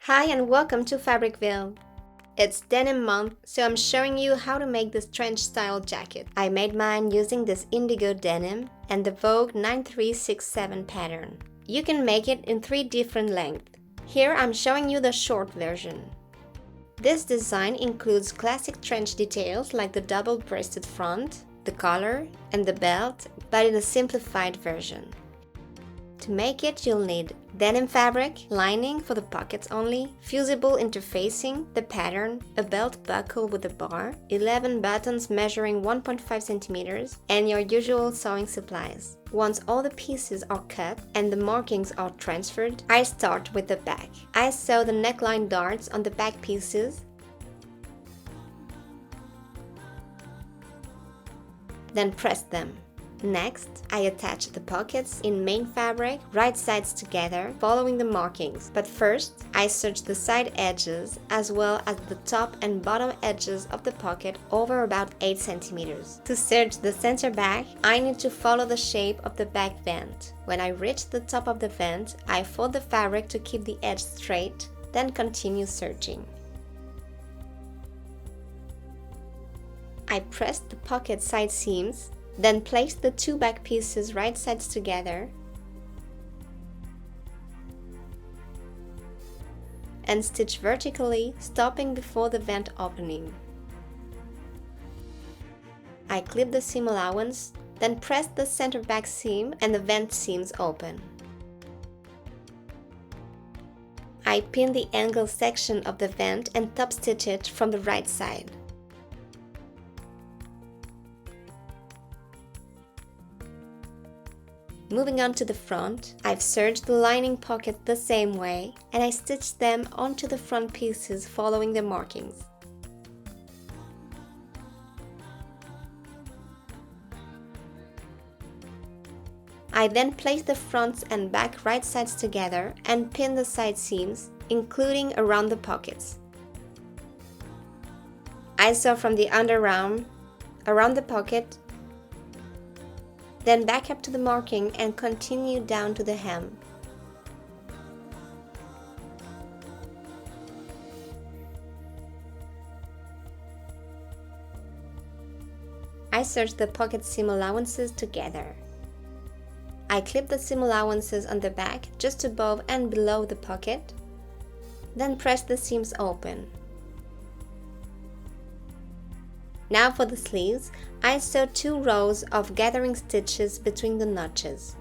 Hi and welcome to Fabricville. It's denim month, so I'm showing you how to make this trench style jacket. I made mine using this indigo denim and the Vogue 9367 pattern. You can make it in 3 different lengths. Here I'm showing you the short version. This design includes classic trench details like the double-breasted front, the collar, and the belt, but in a simplified version. To make it, you'll need denim fabric, lining for the pockets only, fusible interfacing, the pattern, a belt buckle with a bar, 11 buttons measuring 1.5 cm, and your usual sewing supplies. Once all the pieces are cut and the markings are transferred, I start with the back. I sew the neckline darts on the back pieces, then press them. Next, I attach the pockets in main fabric, right sides together, following the markings. But first, I serge the side edges as well as the top and bottom edges of the pocket over about 8 cm. To serge the center back, I need to follow the shape of the back vent. When I reach the top of the vent, I fold the fabric to keep the edge straight, then continue serging. I press the pocket side seams, then place the 2 back pieces right sides together and stitch vertically, stopping before the vent opening. I clip the seam allowance, then press the center back seam and the vent seams open. I pin the angle section of the vent and top stitch it from the right side. Moving on to the front, I've serged the lining pocket the same way and I stitched them onto the front pieces following the markings. I then place the fronts and back right sides together and pin the side seams, including around the pockets. I sew from the underarm, around the pocket, then back up to the marking and continue down to the hem. I serge the pocket seam allowances together. I clip the seam allowances on the back just above and below the pocket, then press the seams open. Now for the sleeves, I sew 2 rows of gathering stitches between the notches.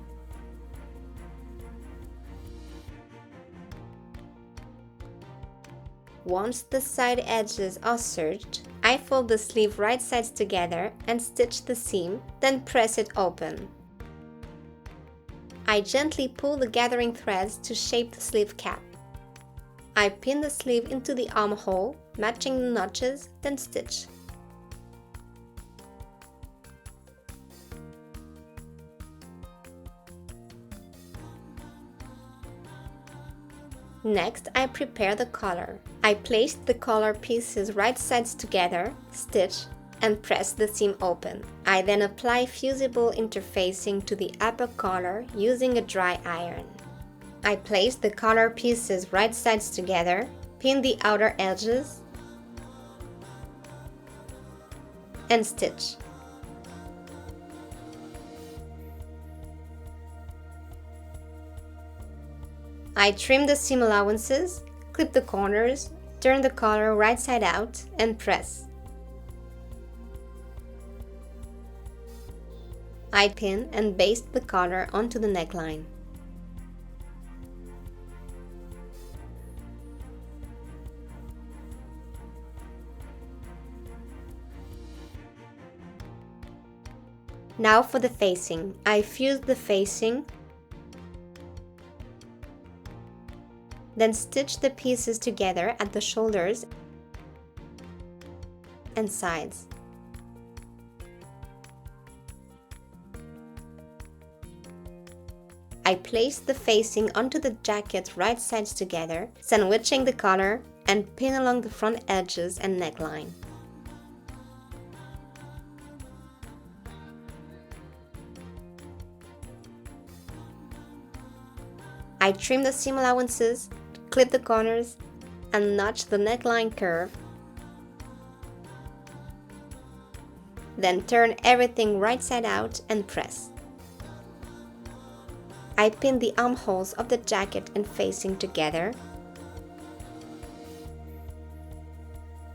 Once the side edges are serged, I fold the sleeve right sides together and stitch the seam, then press it open. I gently pull the gathering threads to shape the sleeve cap. I pin the sleeve into the armhole, matching the notches, then stitch. Next, I prepare the collar. I placed the collar pieces right sides together, stitch, and press the seam open. I then apply fusible interfacing to the upper collar using a dry iron. I place the collar pieces right sides together, pin the outer edges, and stitch. I trim the seam allowances, clip the corners, turn the collar right side out, and press. I pin and baste the collar onto the neckline. Now for the facing. I fuse the facing, then stitch the pieces together at the shoulders and sides. I place the facing onto the jacket right sides together, sandwiching the collar, and pin along the front edges and neckline. I trim the seam allowances, clip the corners, and notch the neckline curve. Then turn everything right side out and press. I pin the armholes of the jacket and facing together,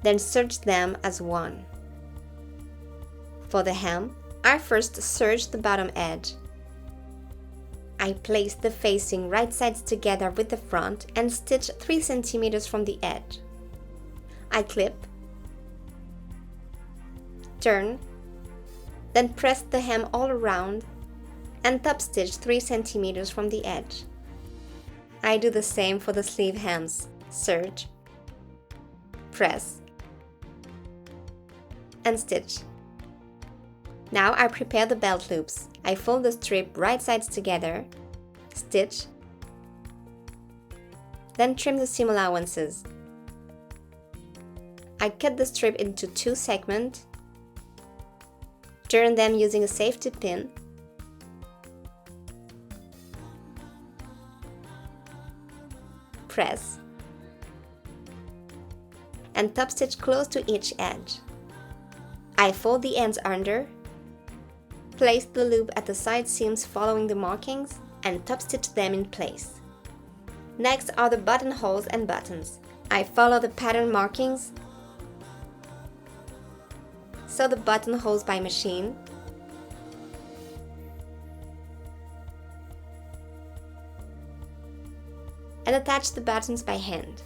then serge them as one. For the hem, I first serge the bottom edge. I place the facing right sides together with the front and stitch 3 cm from the edge. I clip, turn, then press the hem all around and top stitch 3 cm from the edge. I do the same for the sleeve hems. Serge, press, and stitch. Now I prepare the belt loops. I fold the strip right sides together, stitch, then trim the seam allowances. I cut the strip into 2 segments, turn them using a safety pin, press, and top stitch close to each edge. I fold the ends under, place the loop at the side seams following the markings, and top stitch them in place. Next are the buttonholes and buttons. I follow the pattern markings, sew the buttonholes by machine, and attach the buttons by hand.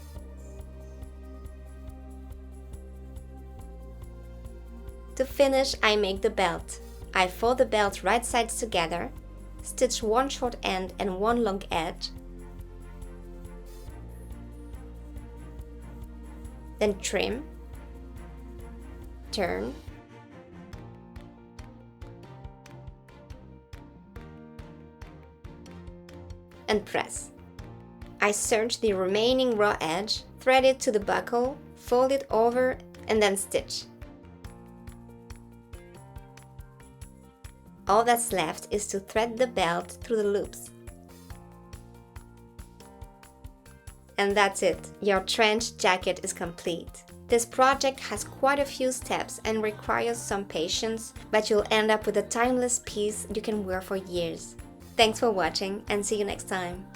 To finish, I make the belt. I fold the belt right sides together, stitch 1 short end and 1 long edge, then trim, turn, and press. I serge the remaining raw edge, thread it to the buckle, fold it over, and then stitch. All that's left is to thread the belt through the loops. And that's it, your trench jacket is complete. This project has quite a few steps and requires some patience, but you'll end up with a timeless piece you can wear for years. Thanks for watching and see you next time.